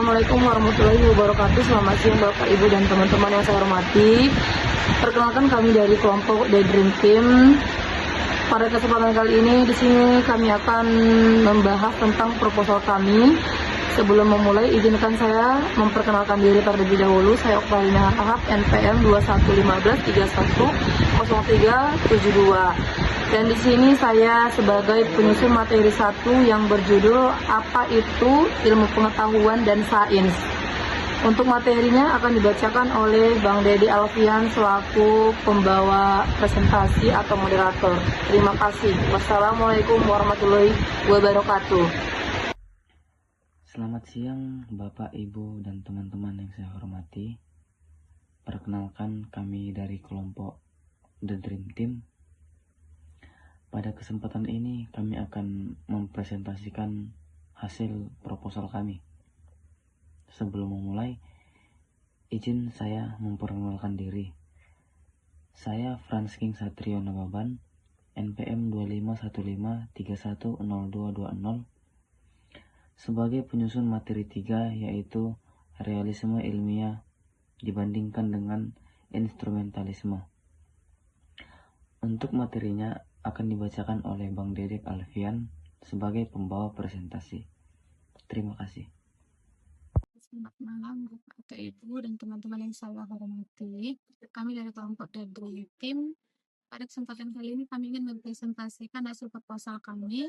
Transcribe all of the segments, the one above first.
Assalamualaikum warahmatullahi wabarakatuh. Selamat siang Bapak, Ibu, dan teman-teman yang saya hormati. Perkenalkan kami dari kelompok The Dream Team. Pada kesempatan kali ini di sini kami akan membahas tentang proposal kami. Sebelum memulai, izinkan saya memperkenalkan diri terlebih dahulu. Saya Oktalina Ahab, NPM 2115310372. Dan di sini saya sebagai penyusun materi 1 yang berjudul Apa itu Ilmu Pengetahuan dan Sains. Untuk materinya akan dibacakan oleh Bang Dede Alfian selaku pembawa presentasi atau moderator. Terima kasih. Wassalamualaikum warahmatullahi wabarakatuh. Selamat siang Bapak, Ibu, dan teman-teman yang saya hormati. Perkenalkan kami dari kelompok The Dream Team. Pada kesempatan ini kami akan mempresentasikan hasil proposal kami. Sebelum memulai, izin saya memperkenalkan diri. Saya Franz King Satrio Nababan, NPM 2515310220, sebagai penyusun materi 3, yaitu realisme ilmiah dibandingkan dengan instrumentalisme. Untuk materinya akan dibacakan oleh Bang Dedek Alfian sebagai pembawa presentasi. Terima kasih. Selamat malam Bapak Ibu dan teman-teman yang saya hormati. Kami dari kelompok The Dream Team. Pada kesempatan kali ini kami ingin mempresentasikan hasil proposal kami.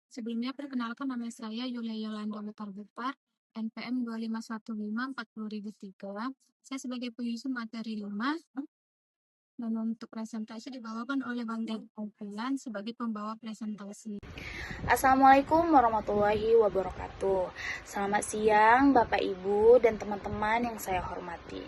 Sebelumnya perkenalkan, nama saya Yulia Yolanda Butar-Butar, NPM 25154003. Saya sebagai penyusun materi 5. Dan untuk presentasi dibawakan oleh Bang Dedek Alfian sebagai pembawa presentasi. Assalamualaikum warahmatullahi wabarakatuh. Selamat siang Bapak Ibu dan teman-teman yang saya hormati.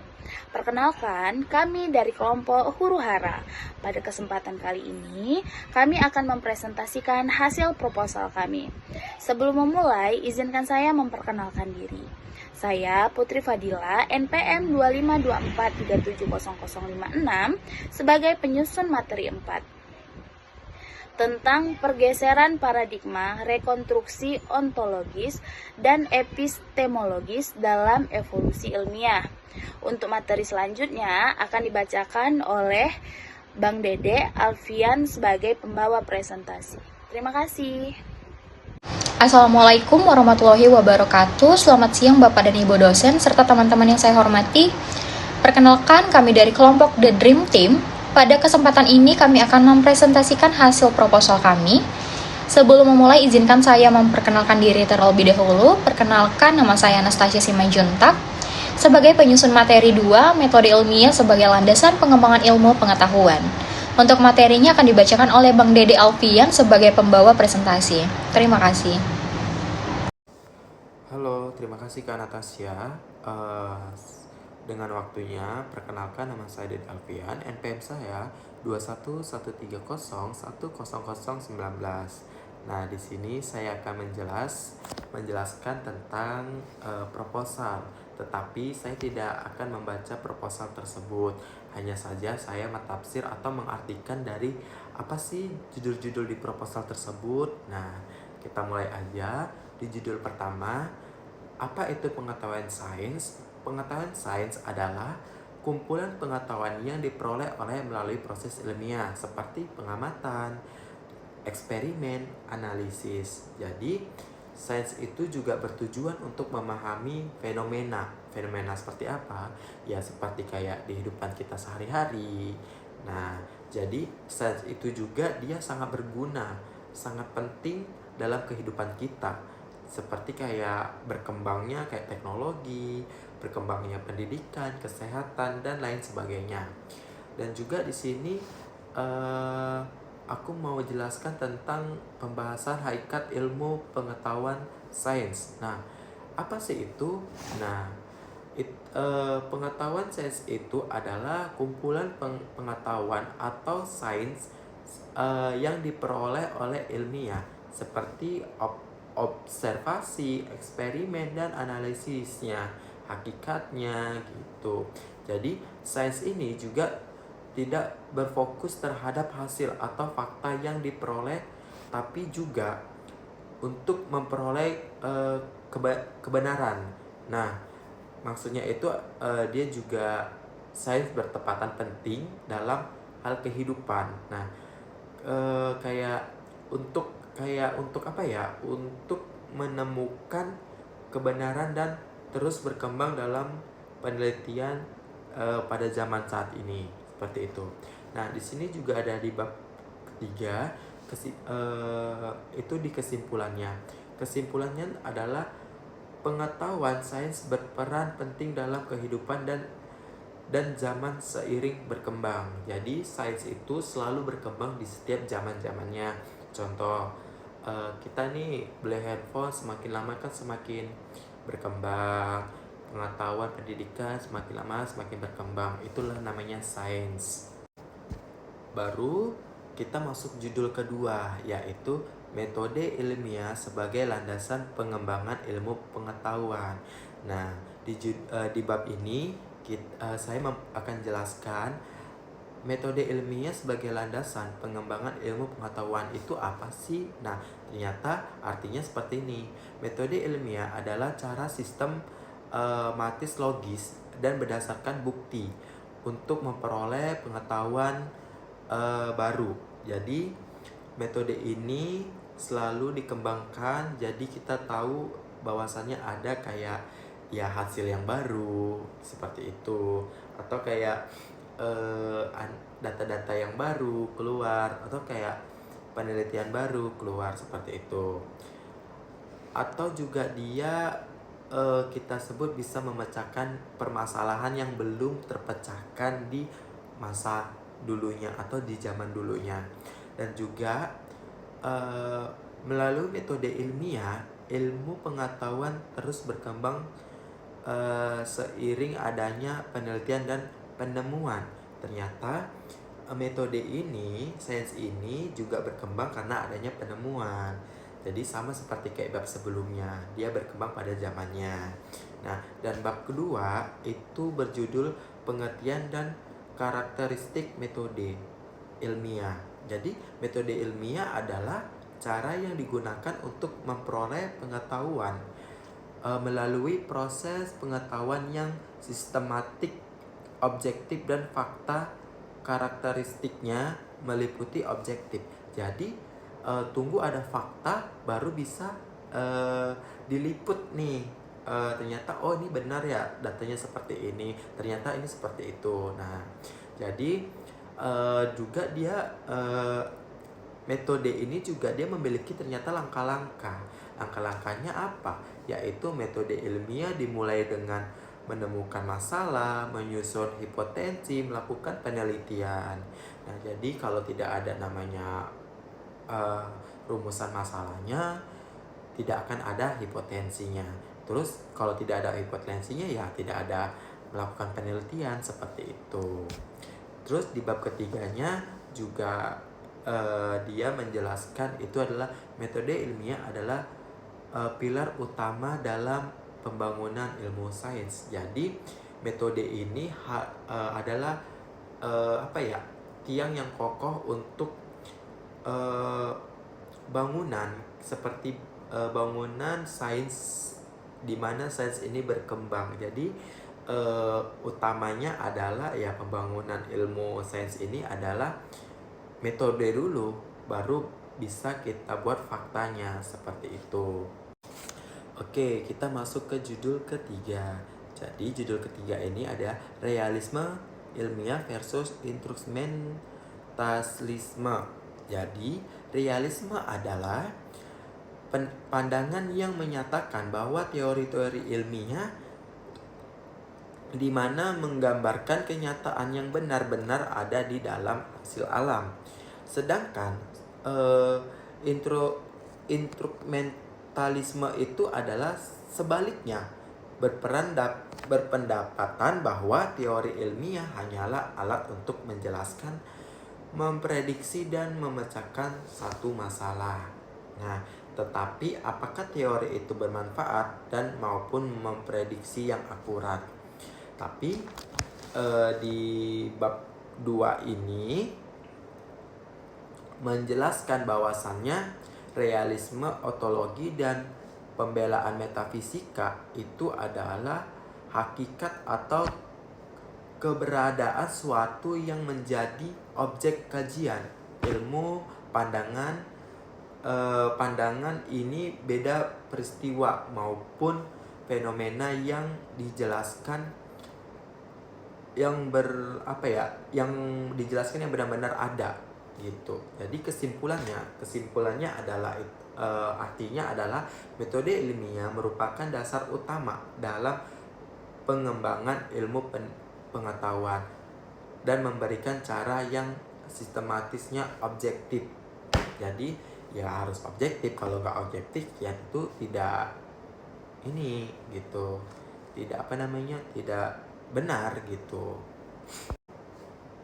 Perkenalkan, kami dari kelompok Huru Hara. Pada kesempatan kali ini, kami akan mempresentasikan hasil proposal kami. Sebelum memulai, izinkan saya memperkenalkan diri. Saya Putri Fadila, NPM 2524370056, sebagai penyusun materi 4. Tentang pergeseran paradigma rekonstruksi ontologis dan epistemologis dalam evolusi ilmiah. Untuk materi selanjutnya akan dibacakan oleh Bang Dede Alfian sebagai pembawa presentasi. Terima kasih. Assalamualaikum warahmatullahi wabarakatuh. Selamat siang Bapak dan Ibu dosen serta teman-teman yang saya hormati. Perkenalkan, kami dari kelompok The Dream Team. Pada kesempatan ini kami akan mempresentasikan hasil proposal kami. Sebelum memulai, izinkan saya memperkenalkan diri terlebih dahulu. Perkenalkan, nama saya Anastasia Simanjuntak. Sebagai penyusun materi 2, metode ilmiah sebagai landasan pengembangan ilmu pengetahuan. Untuk materinya akan dibacakan oleh Bang Dede Alfian sebagai pembawa presentasi. Terima kasih. Halo, terima kasih Kak Natasha. Dengan waktunya, perkenalkan, nama saya Dede Alfian, NPM saya 2113010019. Nah, di sini saya akan menjelaskan tentang proposal, tetapi saya tidak akan membaca proposal tersebut. Hanya saja saya mentafsir atau mengartikan dari apa sih judul-judul di proposal tersebut. Nah, kita mulai aja. Di judul pertama, apa itu pengetahuan sains? Pengetahuan sains adalah kumpulan pengetahuan yang diperoleh melalui proses ilmiah seperti pengamatan, eksperimen, analisis. Jadi, sains itu juga bertujuan untuk memahami fenomena. Fenomena seperti apa? Ya, seperti kayak di kehidupan kita sehari-hari. Nah, jadi sains itu juga dia sangat berguna, sangat penting dalam kehidupan kita. Seperti kayak berkembangnya kayak teknologi, berkembangnya pendidikan, kesehatan, dan lain sebagainya. Dan juga di sini aku mau jelaskan tentang pembahasan hakikat ilmu pengetahuan sains. Nah, apa sih itu? Nah, pengetahuan sains itu adalah kumpulan pengetahuan atau sains yang diperoleh oleh ilmiah seperti observasi, eksperimen, dan analisisnya, hakikatnya gitu. Jadi, sains ini juga tidak berfokus terhadap hasil atau fakta yang diperoleh, tapi juga untuk memperoleh kebenaran. Nah, maksudnya itu dia juga sains bertepatan penting dalam hal kehidupan. Nah, untuk apa ya? Untuk menemukan kebenaran dan terus berkembang dalam penelitian pada zaman saat ini, seperti itu. Nah, di sini juga ada di bab ketiga, itu di kesimpulannya. Kesimpulannya adalah pengetahuan sains berperan penting dalam kehidupan dan zaman seiring berkembang. Jadi sains itu selalu berkembang di setiap zaman-zamannya. Contoh, kita nih beli handphone, semakin lama kan semakin berkembang. Pengetahuan pendidikan semakin lama semakin berkembang. Itulah namanya sains. Baru kita masuk judul kedua, yaitu metode ilmiah sebagai landasan pengembangan ilmu pengetahuan. Nah, di bab ini saya akan jelaskan metode ilmiah sebagai landasan pengembangan ilmu pengetahuan itu apa sih? Nah, ternyata artinya seperti ini. Metode ilmiah adalah cara sistematis logis dan berdasarkan bukti untuk memperoleh pengetahuan baru. Jadi metode ini selalu dikembangkan, jadi kita tahu bahwasannya ada kayak ya hasil yang baru seperti itu, atau kayak data-data yang baru keluar, atau kayak penelitian baru keluar seperti itu. Atau juga dia kita sebut bisa memecahkan permasalahan yang belum terpecahkan di masa dulunya atau di zaman dulunya. Dan juga melalui metode ilmiah, ilmu pengetahuan terus berkembang seiring adanya penelitian dan penemuan. Ternyata metode ini, sains ini juga berkembang karena adanya penemuan. Jadi sama seperti kayak bab sebelumnya, dia berkembang pada zamannya. Nah, dan bab kedua itu berjudul pengertian dan karakteristik metode ilmiah. Jadi metode ilmiah adalah cara yang digunakan untuk memperoleh pengetahuan melalui proses pengetahuan yang sistematik, objektif, dan fakta karakteristiknya meliputi objektif. Jadi tunggu ada fakta baru bisa diliput nih. Ternyata oh ini benar ya, datanya seperti ini, ternyata ini seperti itu. Nah, jadi juga dia metode ini juga dia memiliki ternyata langkah-langkah. Langkah-langkahnya apa? Yaitu metode ilmiah dimulai dengan menemukan masalah, menyusun hipotesis, melakukan penelitian. Nah, jadi kalau tidak ada namanya rumusan masalahnya, tidak akan ada hipotensinya. Terus kalau tidak ada hipotensinya ya tidak ada melakukan penelitian seperti itu. Terus di bab ketiganya juga dia menjelaskan itu adalah metode ilmiah adalah pilar utama dalam pembangunan ilmu sains. Jadi metode ini adalah tiang yang kokoh untuk bangunan seperti bangunan sains, di mana sains ini berkembang. Jadi utamanya adalah ya pembangunan ilmu sains ini adalah metode dulu, baru bisa kita buat faktanya seperti itu. Oke, kita masuk ke judul ketiga. Jadi judul ketiga ini ada realisme ilmiah versus instrumentalisme. Jadi realisme adalah pandangan yang menyatakan bahwa teori-teori ilmiah di mana menggambarkan kenyataan yang benar-benar ada di dalam hasil alam. Sedangkan instrumentalisme itu adalah sebaliknya, berpendapatan bahwa teori ilmiah hanyalah alat untuk menjelaskan, memprediksi, dan memecahkan satu masalah. Nah, tetapi apakah teori itu bermanfaat dan maupun memprediksi yang akurat? Tapi di bab 2 ini menjelaskan bahwasannya realisme ontologi dan pembelaan metafisika itu adalah hakikat atau keberadaan suatu yang menjadi objek kajian. Ilmu pandangan ini beda peristiwa maupun fenomena yang dijelaskan yang dijelaskan yang benar-benar ada gitu. Jadi kesimpulannya adalah artinya adalah metode ilmiah merupakan dasar utama dalam pengembangan ilmu pengetahuan dan memberikan cara yang sistematisnya objektif. Jadi ya harus objektif, kalau nggak objektif ya itu tidak tidak benar gitu.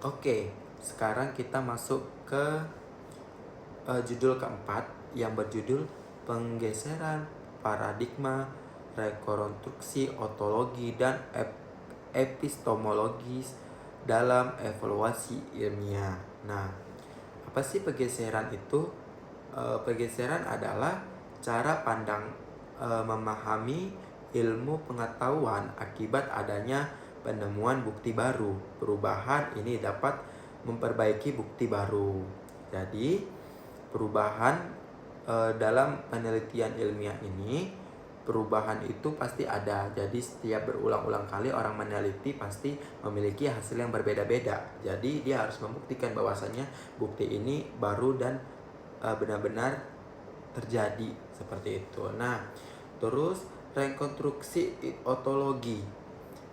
Oke, sekarang kita masuk ke judul keempat yang berjudul penggeseran paradigma, rekonstruksi ontologi dan epistemologis dalam evaluasi ilmiah. Nah, apa sih pergeseran itu? Pergeseran adalah cara pandang memahami ilmu pengetahuan akibat adanya penemuan bukti baru. Perubahan ini dapat memperbaiki bukti baru. Jadi, perubahan dalam penelitian ilmiah ini, perubahan itu pasti ada. Jadi, setiap berulang-ulang kali orang meneliti pasti memiliki hasil yang berbeda-beda. Jadi, dia harus membuktikan bahwasannya bukti ini baru dan benar-benar terjadi seperti itu. Nah, terus rekonstruksi ontologi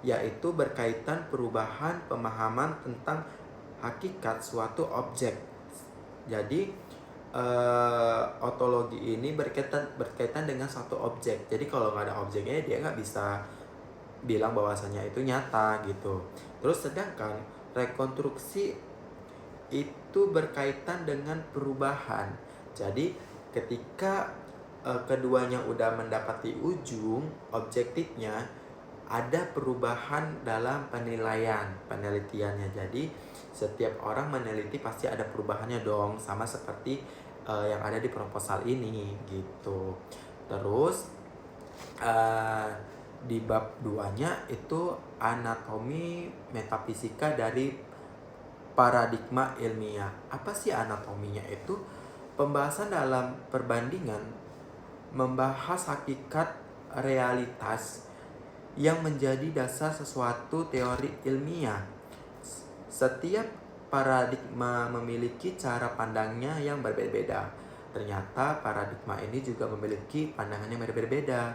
yaitu berkaitan perubahan pemahaman tentang hakikat suatu objek. Jadi ontologi ini berkaitan dengan suatu objek. Jadi kalau nggak ada objeknya dia nggak bisa bilang bahwasannya itu nyata gitu. Terus sedangkan rekonstruksi itu berkaitan dengan perubahan. Jadi ketika keduanya udah mendapati ujung objektifnya, ada perubahan dalam penelitiannya. Jadi setiap orang meneliti pasti ada perubahannya dong, sama seperti yang ada di proposal ini gitu. Terus di bab 2-nya itu anatomi metafisika dari paradigma ilmiah. Apa sih anatominya itu? Pembahasan dalam perbandingan membahas hakikat realitas yang menjadi dasar sesuatu teori ilmiah. Setiap paradigma memiliki cara pandangnya yang berbeda-beda. Ternyata paradigma ini juga memiliki pandangan yang berbeda-beda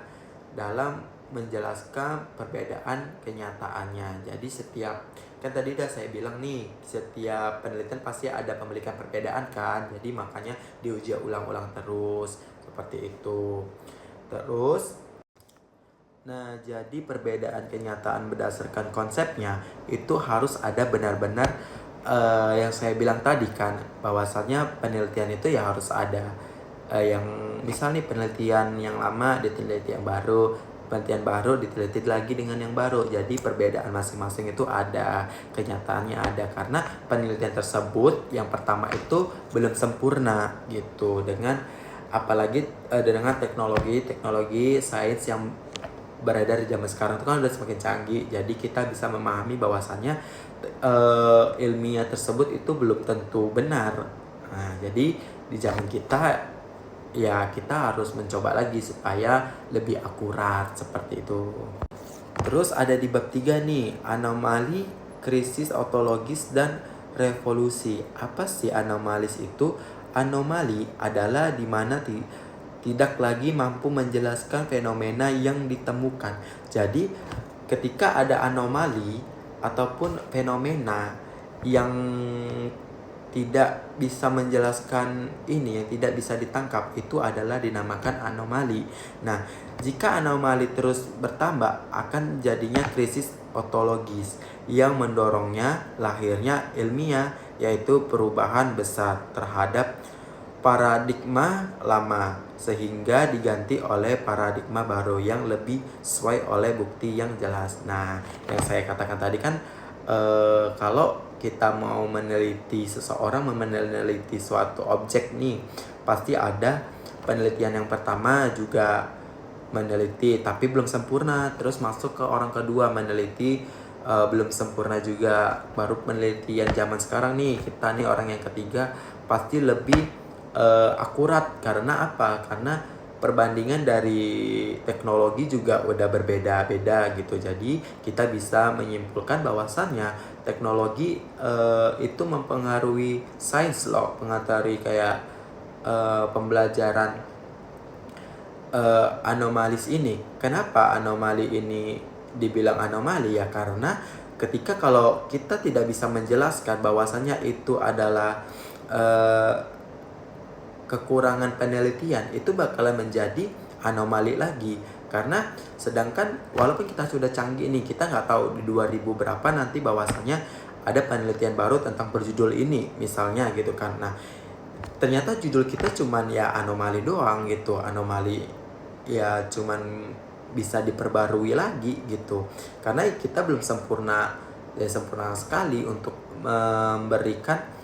dalam menjelaskan perbedaan kenyataannya. Jadi kan tadi udah saya bilang nih, setiap penelitian pasti ada pemilikan perbedaan kan. Jadi makanya diuji ulang-ulang terus seperti itu. Terus jadi perbedaan kenyataan berdasarkan konsepnya itu harus ada benar-benar yang saya bilang tadi kan, bahwasannya penelitian itu ya harus ada yang misalnya penelitian yang lama diteliti yang baru, penelitian baru diteliti lagi dengan yang baru. Jadi perbedaan masing-masing itu ada, kenyataannya ada, karena penelitian tersebut yang pertama itu belum sempurna gitu, apalagi dengan teknologi sains yang beredar di zaman sekarang itu kan udah semakin canggih. Jadi kita bisa memahami bahwasannya ilmiah tersebut itu belum tentu benar. Nah, jadi di zaman kita ya kita harus mencoba lagi supaya lebih akurat seperti itu. Terus ada di bab 3 nih, anomali, krisis ontologis dan revolusi. Apa sih anomalis itu? Anomali adalah di mana tidak lagi mampu menjelaskan fenomena yang ditemukan. Jadi ketika ada anomali ataupun fenomena yang tidak bisa menjelaskan yang tidak bisa ditangkap, itu adalah dinamakan anomali. Nah, jika anomali terus bertambah, akan jadinya krisis ontologis yang mendorongnya lahirnya ilmiah, yaitu perubahan besar terhadap paradigma lama sehingga diganti oleh paradigma baru yang lebih sesuai oleh bukti yang jelas. Nah, yang saya katakan tadi kan kalau kita mau meneliti meneliti suatu objek nih, pasti ada penelitian yang pertama juga meneliti tapi belum sempurna, terus masuk ke orang kedua meneliti belum sempurna juga, baru penelitian zaman sekarang nih kita nih orang yang ketiga pasti lebih akurat. Karena apa? Karena perbandingan dari teknologi juga udah berbeda-beda gitu. Jadi kita bisa menyimpulkan bahwasannya teknologi itu mempengaruhi sains loh, mengatori kayak pembelajaran anomalis ini. Kenapa anomali ini dibilang anomali ya? Karena ketika kalau kita tidak bisa menjelaskan bahwasannya itu adalah kekurangan penelitian, itu bakalan menjadi anomali lagi. Karena sedangkan walaupun kita sudah canggih nih, kita nggak tahu di 2000 berapa nanti bahwasannya ada penelitian baru tentang berjudul ini misalnya gitu kan. Nah ternyata judul kita cuman ya anomali doang gitu, anomali ya cuman bisa diperbarui lagi gitu, karena kita belum sempurna sekali untuk memberikan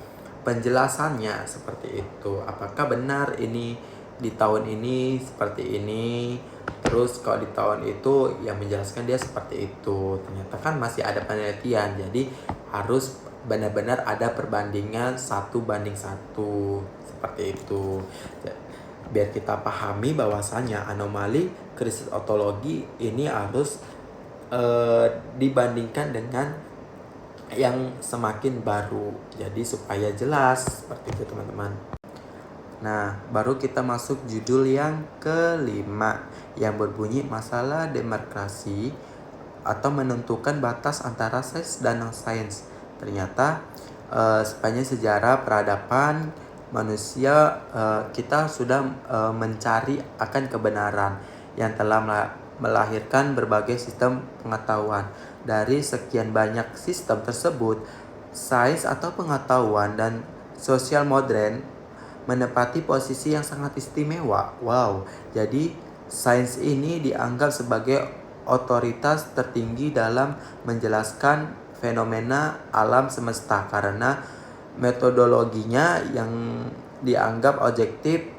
penjelasannya seperti itu. Apakah benar ini di tahun ini seperti ini, terus kalau di tahun itu yang menjelaskan dia seperti itu. Ternyata kan masih ada penelitian, jadi harus benar-benar ada perbandingan 1:1 seperti itu. Biar kita pahami bahwasanya anomali krisis otologi ini harus dibandingkan dengan yang semakin baru, jadi supaya jelas seperti itu teman-teman. Nah baru kita masuk judul yang kelima yang berbunyi masalah demokrasi atau menentukan batas antara sains dan non-sains. Ternyata sepanjang sejarah peradaban manusia kita sudah mencari akan kebenaran yang telah melahirkan berbagai sistem pengetahuan. Dari sekian banyak sistem tersebut, sains atau pengetahuan dan sosial modern menempati posisi yang sangat istimewa. Wow, jadi sains ini dianggap sebagai otoritas tertinggi dalam menjelaskan fenomena alam semesta karena metodologinya yang dianggap objektif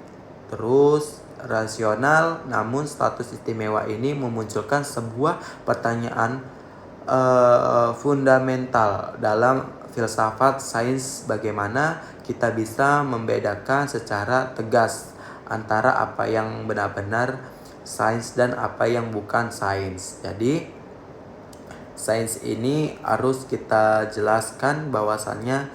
terus rasional. Namun status istimewa ini memunculkan sebuah pertanyaan fundamental dalam filsafat sains, bagaimana kita bisa membedakan secara tegas antara apa yang benar-benar sains dan apa yang bukan sains. Jadi sains ini harus kita jelaskan bahwasannya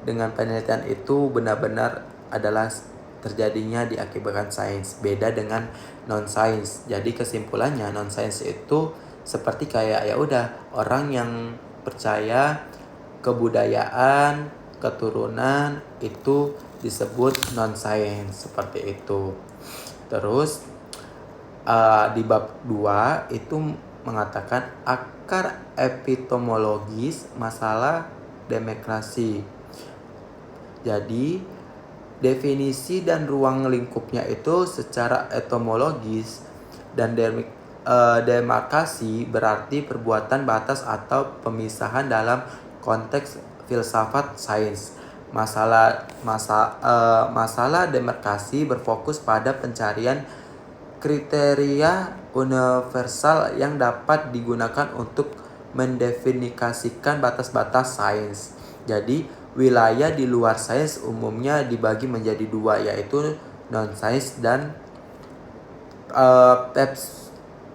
dengan penelitian itu benar-benar adalah terjadinya diakibatkan sains, beda dengan non sains. Jadi kesimpulannya non sains itu seperti kayak ya udah orang yang percaya kebudayaan, keturunan itu disebut non sains seperti itu. Terus di bab 2 itu mengatakan akar epistemologis masalah demokrasi. Jadi definisi dan ruang lingkupnya itu secara etimologis dan demarkasi berarti perbuatan batas atau pemisahan dalam konteks filsafat sains. Masalah demarkasi berfokus pada pencarian kriteria universal yang dapat digunakan untuk mendefinisikan batas-batas sains. Jadi wilayah di luar sains umumnya dibagi menjadi dua, yaitu non-sains dan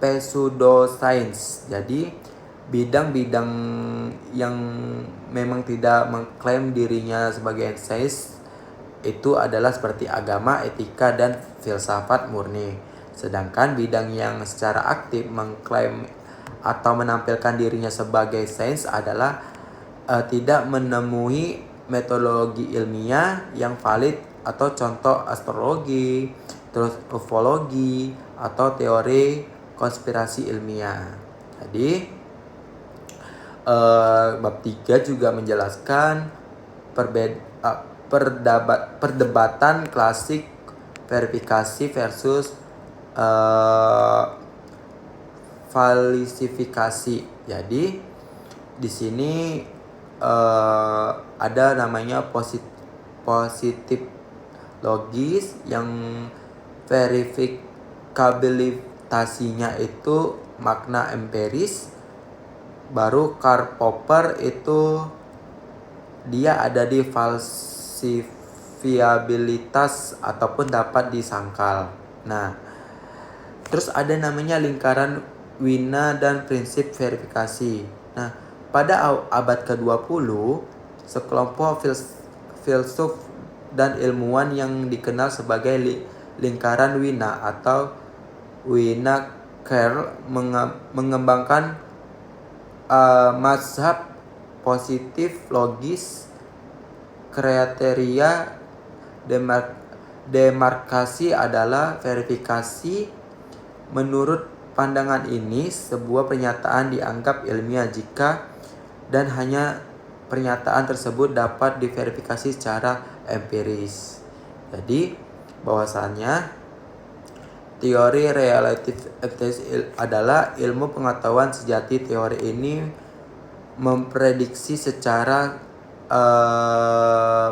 pseudoscience. Jadi bidang-bidang yang memang tidak mengklaim dirinya sebagai sains itu adalah seperti agama, etika, dan filsafat murni. Sedangkan bidang yang secara aktif mengklaim atau menampilkan dirinya sebagai sains adalah tidak menemui metodologi ilmiah yang valid, atau contoh astrologi, terus ufologi, atau teori konspirasi ilmiah. Jadi bab 3 juga menjelaskan perdebatan klasik verifikasi versus falsifikasi. Jadi di sini ada namanya positif logis yang verifikabilitas gravitasinya itu makna empiris. Baru Karl Popper itu dia ada di falsifiabilitas ataupun dapat disangkal. Nah, terus ada namanya lingkaran Wiener dan prinsip verifikasi. Nah, pada abad ke-20, sekelompok filsuf dan ilmuwan yang dikenal sebagai lingkaran Wiener atau Wiener Kerr mengembangkan mazhab positif logis. Kriteria demarkasi adalah verifikasi. Menurut pandangan ini, sebuah pernyataan dianggap ilmiah jika dan hanya pernyataan tersebut dapat diverifikasi secara empiris. Jadi bahwasannya teori relativitas adalah ilmu pengetahuan sejati. Teori ini memprediksi secara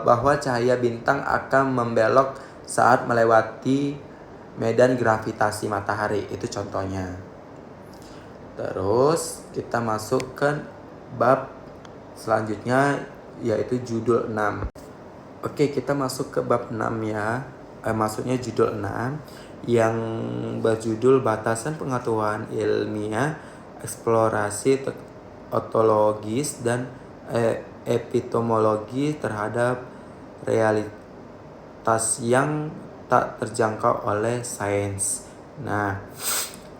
bahwa cahaya bintang akan membelok saat melewati medan gravitasi matahari. Itu contohnya. Terus kita masuk ke bab selanjutnya, yaitu judul 6. Oke, kita masuk ke bab 6 ya. Maksudnya judul 6 yang berjudul batasan pengetahuan ilmiah, eksplorasi ontologis dan epistemologi terhadap realitas yang tak terjangkau oleh sains. Nah,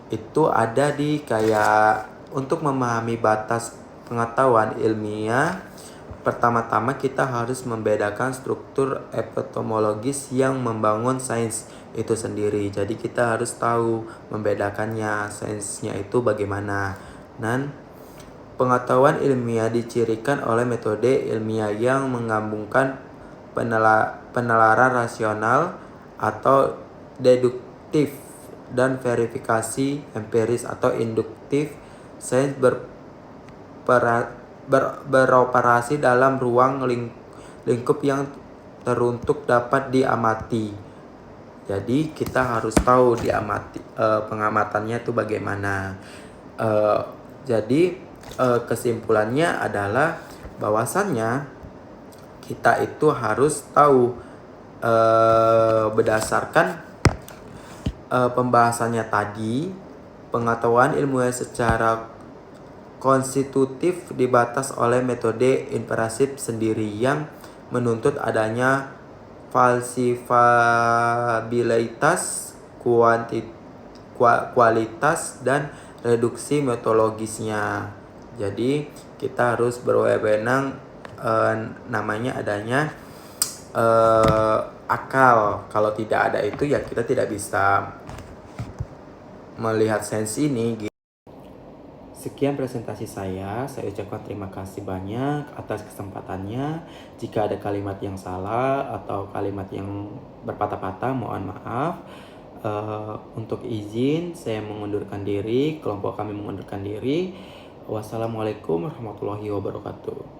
itu ada di kayak untuk memahami batas pengetahuan ilmiah, pertama-tama kita harus membedakan struktur epistemologis yang membangun sains itu sendiri. Jadi kita harus tahu membedakannya, sainsnya itu bagaimana. Dan pengetahuan ilmiah dicirikan oleh metode ilmiah yang menggabungkan penalaran rasional atau deduktif dan verifikasi empiris atau induktif. Sains beroperasi dalam ruang lingkup yang teruntuk dapat diamati. Jadi kita harus tahu pengamatannya itu bagaimana. Jadi kesimpulannya adalah bahwasannya kita itu harus tahu berdasarkan pembahasannya tadi, pengetahuan ilmiah secara konstitutif dibatas oleh metode impersif sendiri yang menuntut adanya falsifikabilitas, kualitas, dan reduksi metodologisnya. Jadi kita harus berwenang namanya adanya akal. Kalau tidak ada itu ya kita tidak bisa melihat sains ini. Sekian presentasi saya ucapkan terima kasih banyak atas kesempatannya. Jika ada kalimat yang salah atau kalimat yang berpatah-patah, mohon maaf. Untuk izin, saya mengundurkan diri, kelompok kami mengundurkan diri. Wassalamualaikum warahmatullahi wabarakatuh.